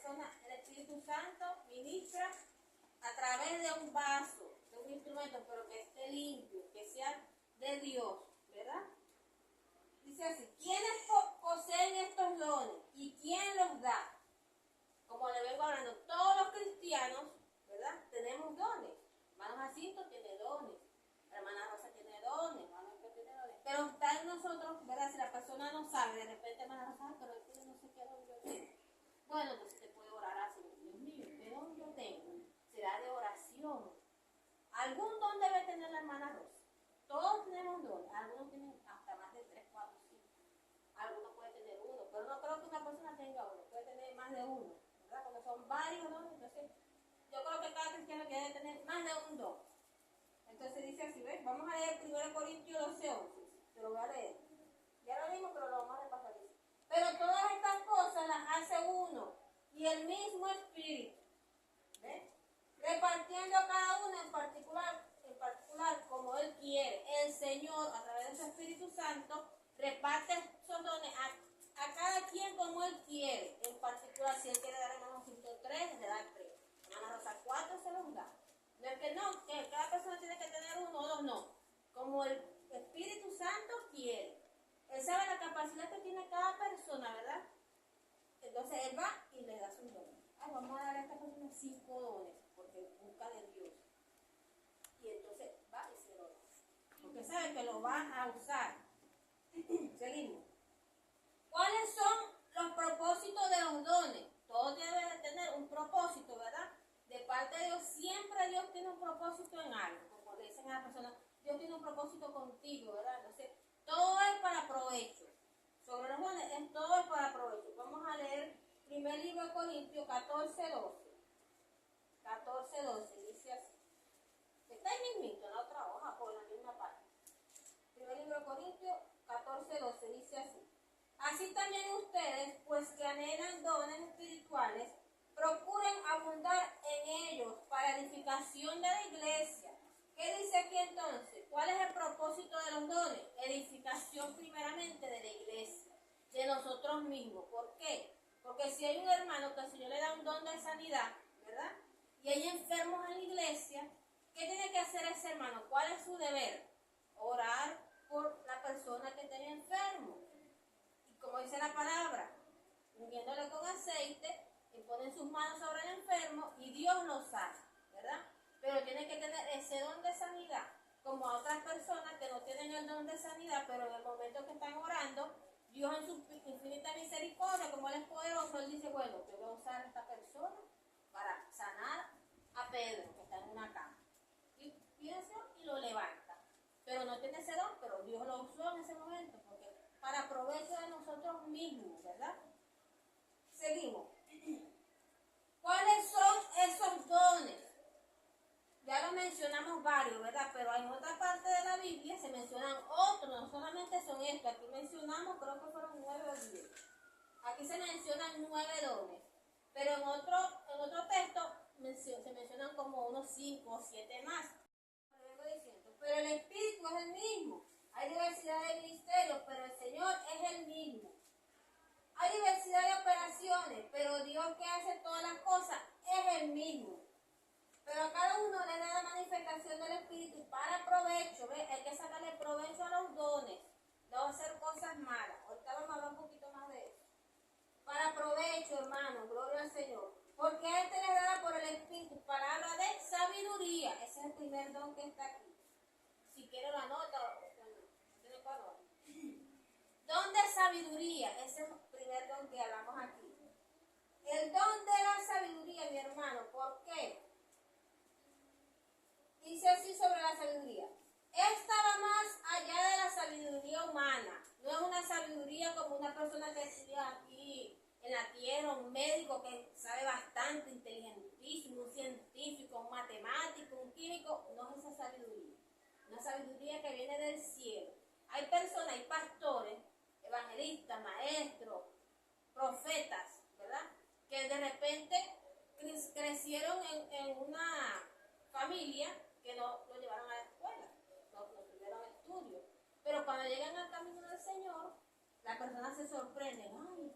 persona, el Espíritu Santo ministra a través de un vaso, de un instrumento, pero que esté limpio, que sea de Dios, ¿verdad? Dice así, ¿quiénes poseen estos dones y quién los da? Como le vengo hablando, todos los cristianos, ¿verdad? Tenemos dones. Hermano Jacinto tiene dones, hermana Rosa tiene dones, hermano Pedro tiene dones. Pero está en nosotros, ¿verdad? Si la persona no sabe, de repente hermana Rosa, pero él tiene no sé qué don yo tengo. Bueno, entonces te puede orar así, Dios mío, ¿qué don yo tengo? Será de oración. Algún don debe tener la hermana Rosa. Todos tenemos dones, algunos tienen hasta más de 3, 4, 5. Algunos pueden tener uno, pero no creo que una persona tenga uno, puede tener más de uno, ¿verdad? Cuando son varios dones, entonces yo creo que cada cristiano debe tener más de un don. Entonces dice así, ¿ves? Vamos a leer 1 Corintios 12:11. Te lo voy a leer. Ya lo leímos, pero lo vamos a repasar. Pero todas estas cosas las hace uno y el mismo Espíritu, ¿ves? Repartiendo a cada uno en particular como Él quiere. El Señor, a través de su Espíritu Santo, reparte esos dones a cada quien como Él quiere. En particular, si Él quiere dar a hermano 103, le da 3. Hermana Rosa 4 se los da. No es que no, que cada persona tiene que tener uno o dos, no. Como el Espíritu Santo quiere. Él sabe la capacidad que tiene cada persona, ¿verdad? Entonces Él va y le da sus dones. Ay, vamos a dar a esta persona 5 dones, porque busca de Dios. Y entonces va y se lo da. Porque sabe que lo va a usar. Seguimos. ¿Cuáles son los propósitos de los dones? Todos deben de tener un propósito, ¿verdad? De parte de Dios, siempre Dios tiene un propósito en algo. Como le dicen a la persona, Dios tiene un propósito contigo, ¿verdad? Entonces, todo es para provecho. Sobre los dones, todo es para provecho. Vamos a leer primer libro de Corintios 14:12. 14:12, dice así. Está ahí mismito, en la otra hoja, por la misma parte. Primer libro de Corintios 14:12, dice así. Así también ustedes, pues que anhelan dones espirituales, procuren abundar en ellos para edificación de la iglesia. ¿Qué dice aquí entonces? ¿Cuál es el propósito de los dones? Edificación primeramente de la iglesia, de nosotros mismos. ¿Por qué? Porque si hay un hermano que el Señor le da un don de sanidad, ¿verdad? Y hay enfermos en la iglesia, ¿qué tiene que hacer ese hermano? ¿Cuál es su deber? Orar por la persona que esté enfermo. Y como dice la palabra, ungiéndole con aceite, y ponen sus manos sobre el enfermo y Dios lo sana, ¿verdad? Pero tiene que tener ese don de sanidad, como a otras personas que no tienen el don de sanidad, pero en el momento que están orando, Dios en su infinita misericordia, como Él es poderoso, Él dice, bueno, yo voy a usar a esta persona para sanar a Pedro, que está en una cama. Y piensa y lo levanta. Pero no tiene ese don, pero Dios lo usó en ese momento, porque para provecho de nosotros mismos, ¿verdad? Seguimos. ¿Cuáles son esos dones? Ya lo mencionamos varios, ¿verdad? Pero en otra parte de la Biblia se mencionan otros, no solamente son estos. Aquí mencionamos, creo que fueron 9 o 10. Aquí se mencionan 9 dones. Pero en otro texto se mencionan como unos 5 o 7 más. Pero el Espíritu es el mismo. Hay diversidad de ministerios, pero el Señor es el mismo. Hay diversidad de operaciones, pero Dios que hace todas las cosas es el mismo. Pero a cada uno le da la manifestación del Espíritu para provecho. ¿Ves? Hay que sacarle provecho a los dones, no hacer cosas malas. Ahorita vamos a hablar un poquito más de eso. Para provecho, hermano, gloria al Señor. Porque a este le da por el Espíritu palabra de sabiduría. Ese es el primer don que está aquí. Si quiere la nota, tiene para nota. Don de sabiduría, ese es el primer don que hablamos aquí. El don de la sabiduría, mi hermano, ¿por qué? Dice así sobre la sabiduría. Esta va más allá de la sabiduría humana. No es una sabiduría como una persona que estudia aquí en la tierra, un médico que sabe bastante, inteligentísimo, un científico, un matemático, un químico. No es esa sabiduría. Una sabiduría que viene del cielo. Hay personas, hay pastores, evangelistas, maestros, profetas, ¿verdad? Que de repente crecieron en una familia que no lo llevaron a la escuela, no tuvieron estudio. Pero cuando llegan al camino del Señor, la persona se sorprende. Ay,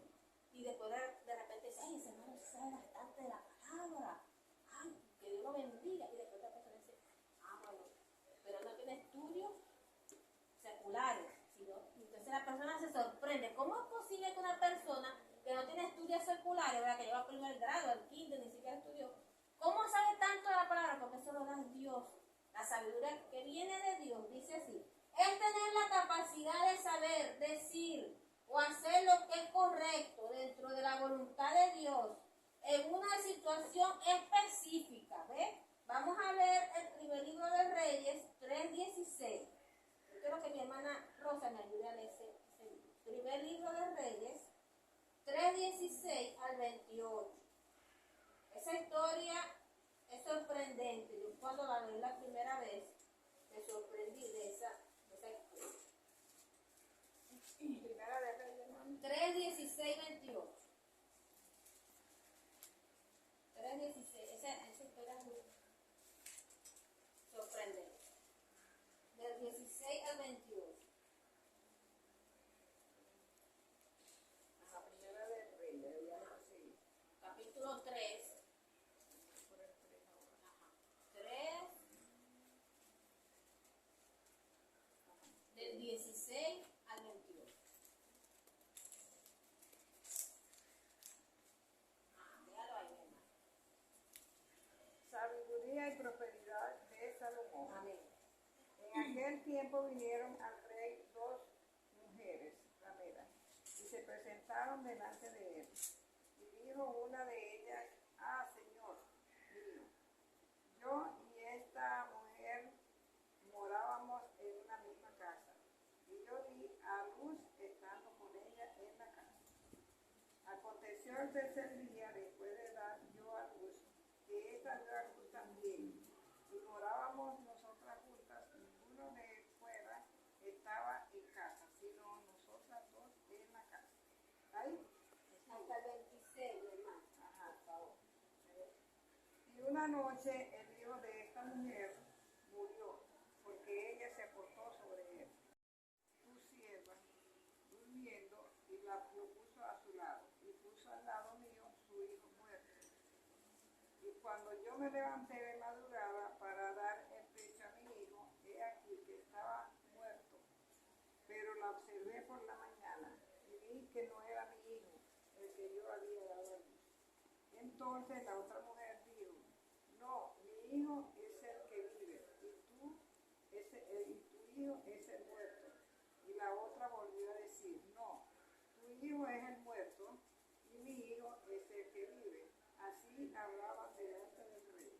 Y después de repente dice, ay, ese hermano sabe bastante de la palabra. Ay, que Dios lo bendiga. Y después otra persona dice, ah, bueno, pero no tiene estudios seculares. Entonces la persona se sorprende. ¿Cómo es posible que una persona que no tiene estudios seculares, ¿verdad? Que lleva primer grado, al quinto, ni siquiera estudió, ¿cómo sabe tanto de la palabra? Porque eso lo da Dios. La sabiduría que viene de Dios, dice así, es tener la capacidad de saber, decir o hacer lo que es correcto dentro de la voluntad de Dios en una situación específica. ¿Ves? Vamos a leer el primer libro de Reyes 3:16. Yo quiero que mi hermana Rosa me ayude a leer ese libro. Primer libro de Reyes 3:16 al 28. Esa historia es sorprendente. Yo cuando la leí la primera vez me sorprendí de esa historia. Primera de Reyes, hermano. 3:16-28. 3:16. Esa historia es muy sorprendente. Del 16 al 28. Ajá, primera de Reyes, ya lo sé. Capítulo 3. Por el 3 ahora. Ajá. 3. Del 16 al 28. Déjalo ahí, mi hermano. Sabiduría y prosperidad de Salomón. Amén. En aquel tiempo vinieron al rey dos mujeres rameras y se presentaron delante de él. Y dijo una de ellas, ah, Señor mío, yo y esta mujer morábamos en una misma casa, y yo di a luz estando con ella en la casa. Aconteció el tercer día después de dar yo a luz, que esta dio a luz también, y morábamos nosotras juntas, ninguno de fuera estaba en casa, sino nosotras dos en la casa. ¿Ahí? Hasta el 26, mi hermano. Ajá, por favor. Y una noche el hijo de esta mujer murió, porque ella se acostó sobre él. Tu sierva, durmiendo, y lo puso a su lado, y puso al lado mío su hijo muerto. Y cuando yo me levanté de madrugada para dar el pecho a mi hijo, he aquí que estaba muerto. Pero la observé por la mañana, y vi que no era mi hijo, el que yo había dado a luz. Entonces la otra mujer dijo, no, mi hijo es el que vive, y tu hijo es el muerto. Y la otra volvió a decir, no, tu hijo es el muerto, y mi hijo es el que vive. Así hablaban delante del rey.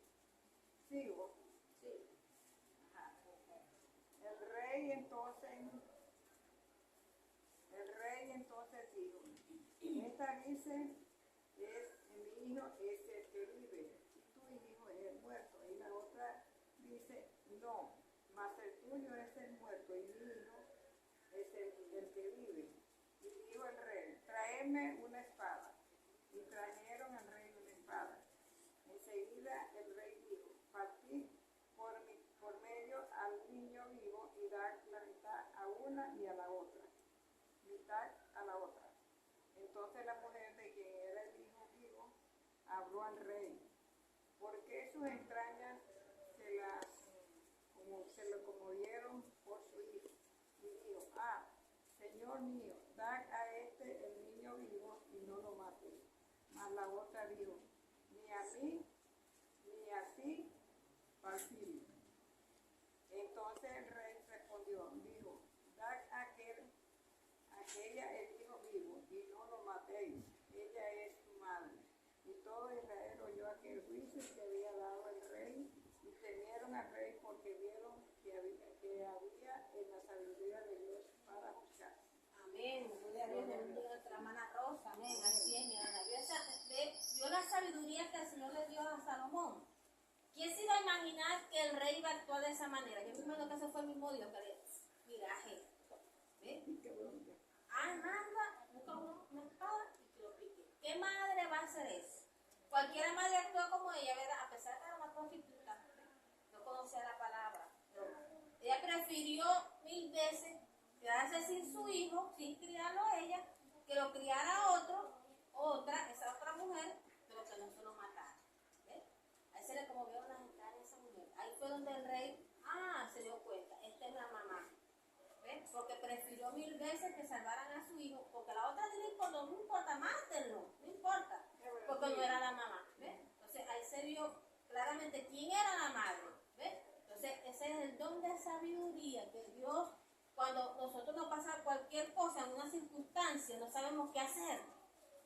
¿Sigo? Sí. Ajá. El rey entonces dijo, esta dice, mi hijo es el que vive, y tu hijo es el muerto. Y la otra dice, no, mas el tuyo es el muerto, y mi hijo es el que vive. Y dijo el rey, traedme una espada. Y trajeron al rey una espada. Enseguida el rey dijo, partid por medio al niño vivo y dar la mitad a una y a la otra, mitad a la otra. Entonces la mujer de quien era el hijo vivo habló al rey, ¿por qué sus entrañas se lo conmovieron por su hijo? Y dijo, ah, Señor mío, dad a este el niño vivo y no lo matéis. Mas la otra dijo, ni a mí, ni a ti, partid. Entonces el rey respondió, dijo, dad a aquella el hijo vivo y no lo matéis, ella es tu madre. Y todo Israel oyó aquel juicio que había dado el rey, y temieron al rey porque vieron que había en la sabiduría de Dios para juzgar. Amén. Gloria a Dios. Bendiga nuestra hermana Rosa. Amén. Así es, mi hermana. Vio la sabiduría que el Señor le dio a Salomón. ¿Quién se iba a imaginar que el rey iba a actuar de esa manera? Yo me imagino que ese fue el mismo Dios que le miraje esto. ¿Ves? Manda, busca una espada y que lo pique. ¿Qué madre va a hacer eso? Cualquier madre actúa como ella, ¿verdad? A pesar de que era una prostituta, no conocía la palabra. Pero ella prefirió 1000 veces quedarse sin su hijo, sin criarlo a ella, que lo criara a otro, prefirió 1000 veces que salvaran a su hijo, porque la otra no importa, mátenlo, no importa, porque no era la mamá, ¿ves? Entonces ahí se vio claramente quién era la madre, ¿ves? Entonces ese es el don de sabiduría que Dios, cuando nosotros nos pasa cualquier cosa en una circunstancia, no sabemos qué hacer,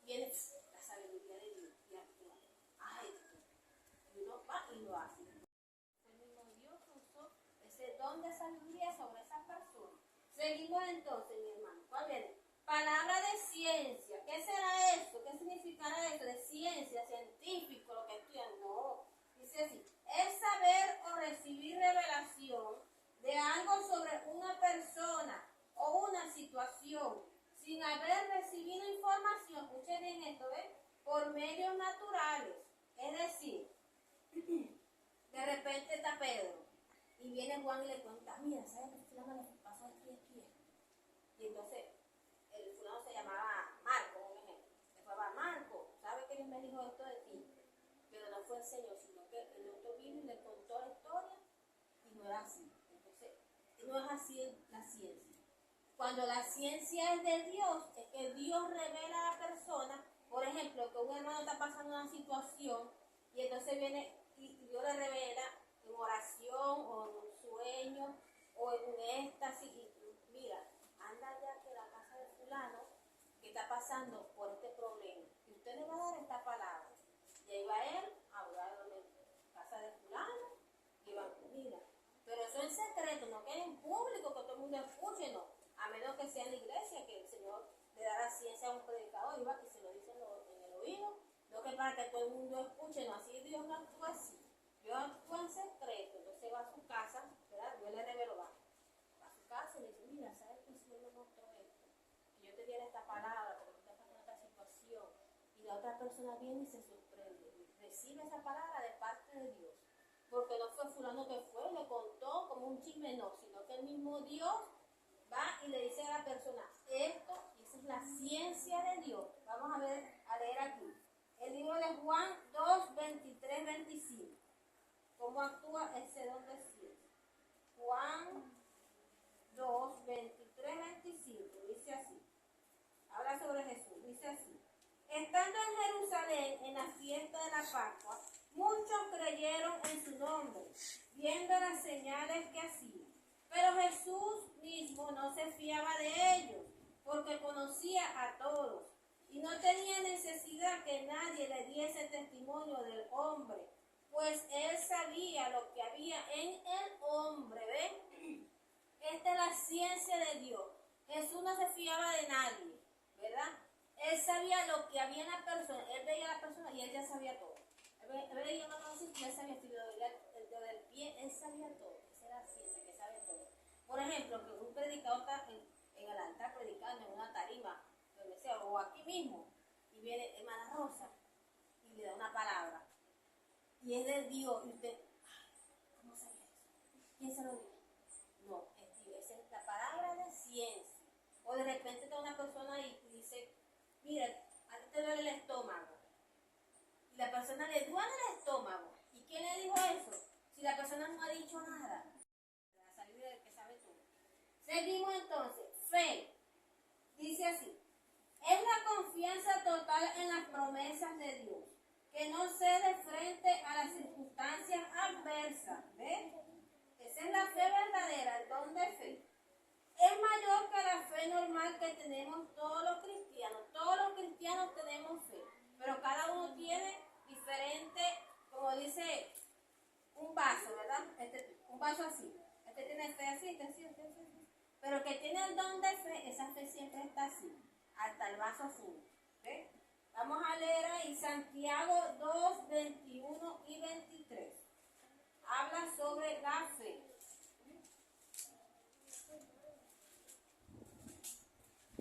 viene la sabiduría de Dios y actúa. Ay, y uno va y lo hace. El mismo Dios usó ese don de sabiduría sobre esa persona. Seguimos entonces, mi hermano. ¿Cuál viene? Palabra de ciencia. ¿Qué será eso? ¿Qué significará eso? De ciencia, científico, lo que estudian. No. Dice así: es saber o recibir revelación de algo sobre una persona o una situación sin haber recibido información. Escuchen bien esto, ¿ven? Por medios naturales. Es decir, de repente está Pedro y viene Juan y le cuenta: mira, ¿sabes qué fulano le pasó aquí, aquí? Y entonces el fulano se llamaba Marco, un ejemplo. Después va: Marco, ¿sabes que Dios me dijo esto de ti? Pero no fue el Señor, sino que el otro vino y le contó la historia y no era así. Entonces, no es así la ciencia. Cuando la ciencia es de Dios, es que Dios revela a la persona. Por ejemplo, que un hermano está pasando una situación y entonces viene y Dios le revela en oración o en un sueño o en un éxtasis y mira, anda ya que la casa de fulano que está pasando por este problema y usted le va a dar esta palabra. Y ahí va él a hablar de la casa de fulano y va, mira, pero eso en secreto, no que en público, que todo el mundo escuche, no, a menos que sea en la iglesia, que el Señor le da la ciencia a un predicador y va y se lo dice en el oído, no que para que todo el mundo escuche, no, así Dios no actúa así. Dios actúa en secreto, entonces va a su casa, ¿verdad? Dios le reveló, va a su casa y le dice: mira, ¿sabes que el Señor me mostró esto? Que yo te diera esta palabra, porque tú estás pasando esta situación. Y la otra persona viene y se sorprende, y recibe esa palabra de parte de Dios. Porque no fue fulano que fue, le contó como un chisme, no, sino que el mismo Dios va y le dice a la persona esto, y esa es la ciencia de Dios. Vamos a leer aquí. El libro de Juan 2, 23, 25. ¿Cómo actúa ese don de ciencia? Juan 2, 23, 25. Dice así. Habla sobre Jesús. Dice así: estando en Jerusalén en la fiesta de la Pascua, muchos creyeron en su nombre, viendo las señales que hacía. Pero Jesús mismo no se fiaba de ellos, porque conocía a todos, y no tenía necesidad que nadie le diese testimonio del hombre, pues él sabía lo que había en el hombre. ¿Ven? Esta es la ciencia de Dios. Jesús no se fiaba de nadie, ¿verdad? Él sabía lo que había en la persona, él veía a la persona y él ya sabía todo. Él veía una cosa y él sabía si le dolía el dedo del pie, él sabía todo. Esa era la ciencia, que sabe todo. Por ejemplo, que un predicador está en el altar predicando en una tarima, donde sea, o aquí mismo, y viene hermana Rosa y le da una palabra. Y es de Dios, y usted, ¿cómo sabía eso? ¿Quién se lo dijo? No, es Dios, esa es la palabra de ciencia. O de repente está una persona y dice: mira, a ti te duele el estómago. Y la persona le duele el estómago. ¿Y quién le dijo eso? Si la persona no ha dicho nada. La sabiduría del que sabe todo. Seguimos entonces. Fe. Dice así: es la confianza total en las promesas de Dios, que no cede frente a las circunstancias adversas. ¿Ves? Esa es la fe verdadera, el don de fe. Es mayor que la fe normal que tenemos todos los cristianos. Todos los cristianos tenemos fe, pero cada uno tiene diferente, como dice, un vaso, ¿verdad? Un vaso así. Este tiene fe así, este así, este así. Pero el que tiene el don de fe, esa fe siempre está así, hasta el vaso azul. ¿Ves? Vamos a leer ahí Santiago 2, 21 y 23. Habla sobre la fe.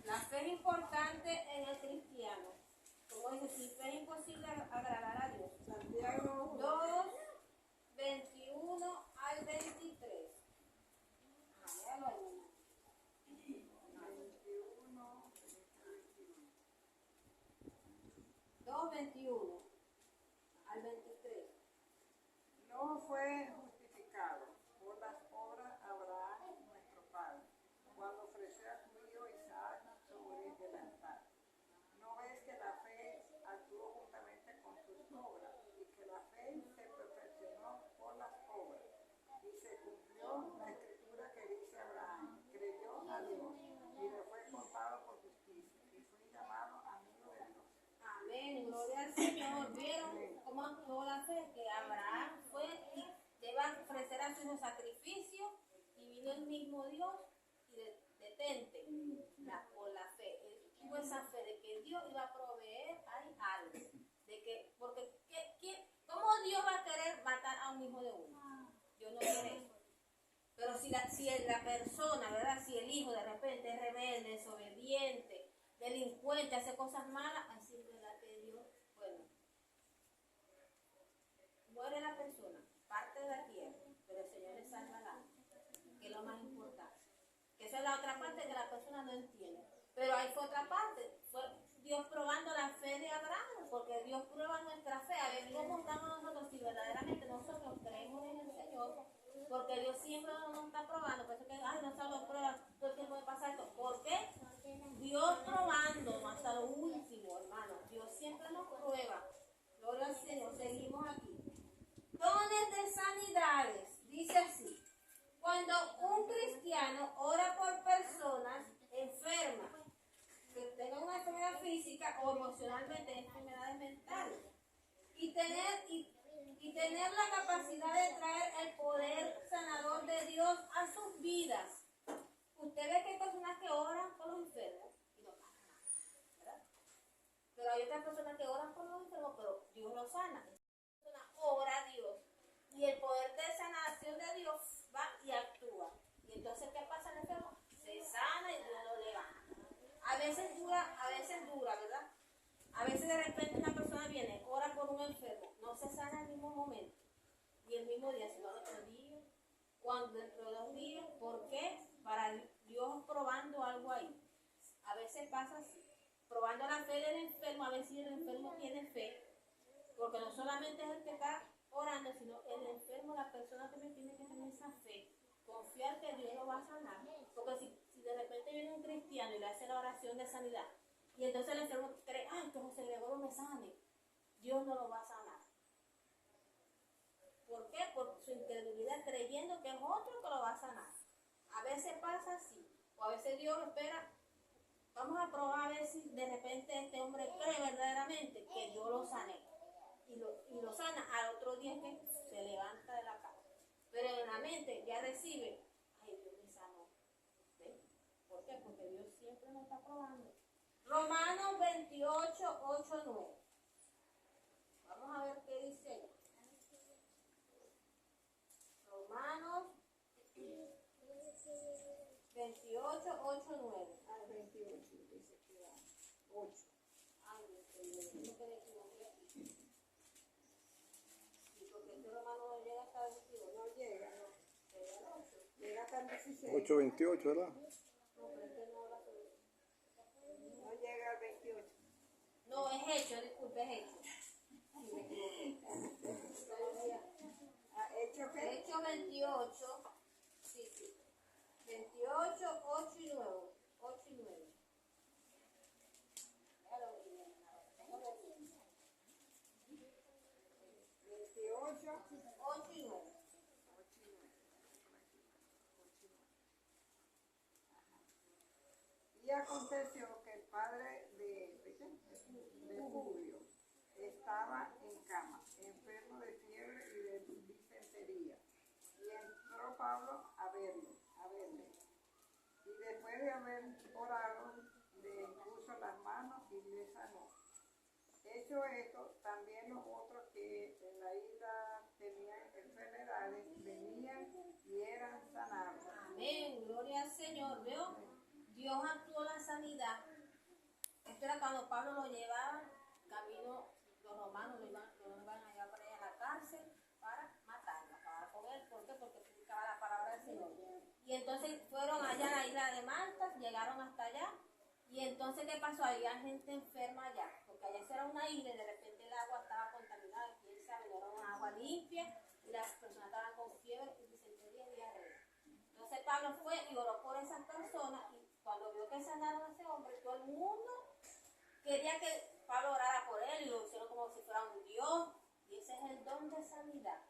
La fe es importante en el cristiano. Como dice, sin fe es imposible agradar a Dios. Santiago 2, 21 al 23. Léalo ahí. 21, 2, 21 al 23. no fue justificado por las obras Abraham, nuestro padre, cuando ofreció a su hijo al Señor. ¿Vieron cómo actuó la fe? Que Abraham fue y iba a ofrecer a su hijo sacrificio y vino el mismo Dios y detente por la fe. Él tuvo esa fe de que Dios iba a proveer ahí algo. De que, porque, ¿cómo Dios va a querer matar a un hijo de uno? Dios no quiere eso. Pero si la persona, ¿verdad? Si el hijo de repente es rebelde, desobediente, delincuente, hace cosas malas, así es verdad que Dios, bueno, muere la persona, parte de la tierra, pero el Señor le salva el alma, que es lo más importante. Que esa es la otra parte que la persona no entiende. Pero ahí fue otra parte, fue Dios probando la fe de Abraham, porque Dios prueba nuestra fe, a ver cómo estamos nosotros, si verdaderamente nosotros creemos en el Señor, porque Dios siempre nos está probando, por eso que, ay, no se lo prueba, todo el tiempo de pasar esto. ¿Por qué? Dios probando hasta lo último, hermano. Dios siempre nos prueba. Gloria al Señor, seguimos aquí. Dones de sanidades, dice así. Cuando un cristiano ora por personas enfermas, que tengan una enfermedad física o emocionalmente enfermedades mentales, y tener la capacidad de traer el poder sanador de Dios a sus vidas. Usted ve que hay personas que oran por los enfermos y no pasa nada, ¿verdad? Pero hay otras personas que oran por los enfermos, pero Dios los sana. Esa persona ora a Dios y el poder de sanación de Dios va y actúa. Y entonces, ¿qué pasa al enfermo? Se sana y Dios lo levanta. A veces dura, ¿verdad? A veces de repente una persona viene, ora por un enfermo, no se sana en el mismo momento, y el mismo día, sino el otro día, cuando dentro de 2 días. ¿Por qué? Para Dios probando algo ahí. A veces pasa así, probando la fe del enfermo, a ver si el enfermo tiene fe, porque no solamente es el que está orando, sino el enfermo, la persona también tiene que tener esa fe, confiar que Dios lo va a sanar, porque si de repente viene un cristiano y le hace la oración de sanidad, y entonces el enfermo cree, ay, que José Gregorio me sane, Dios no lo va a sanar. ¿Por qué? Por su incredulidad, creyendo que es otro que lo va a sanar. A veces pasa así, o a veces Dios espera, vamos a probar a ver si de repente este hombre cree verdaderamente que Dios lo sane. Y lo sana al otro día que se levanta de la cama. Pero en la mente ya recibe, ay, Dios me sanó. ¿Sí? ¿Por qué? Porque Dios siempre nos está probando. Romanos 28, 8, 9. Vamos a ver qué dice ahí. Romanos 28, 8, 9. Al 28, dice que va. 8. Ay, Dios mío, que me equivoqué aquí. Sí, porque este Romano no llega hasta el 22. No llega, no. Llega al 8. Llega hasta el 16. 8:28, ¿verdad? No, pero es que no habla sobre eso. No llega al 28. No, es hecho, disculpe, es hecho. Sí, me equivoqué. ¿Hecho qué? Hecho 28, sí. 28, 8 y 9. 8 y 9. Ya lo vi, tengo que decir. 28. 8 y 9. Y aconteció que el padre de Publio estaba en cama, enfermo de fiebre y de disentería. Y entró Pablo a verle. Y después de haber orado, le impuso las manos y le sanó. Hecho esto, también los otros que en la isla tenían enfermedades venían y eran sanados. Amén, gloria al Señor. ¿Veo? Dios actuó la sanidad. Esto era cuando Pablo lo llevaba camino, los romanos lo iban a llevar para allá a la cárcel para matarlo, para comer. ¿Por qué? Porque predicaba la palabra del Señor. Y entonces fueron allá a la isla de Malta, llegaron hasta allá. Y entonces, ¿qué pasó? Había gente enferma allá, porque allá era una isla y de repente el agua estaba contaminada, quién sabe, no era una agua limpia, y las personas estaban con fiebre y disentería y diarrea. Entonces Pablo fue y oró por esas personas, y cuando vio que sanaron a ese hombre, todo el mundo quería que Pablo orara por él, y lo hicieron como si fuera un Dios, y ese es el don de sanidad.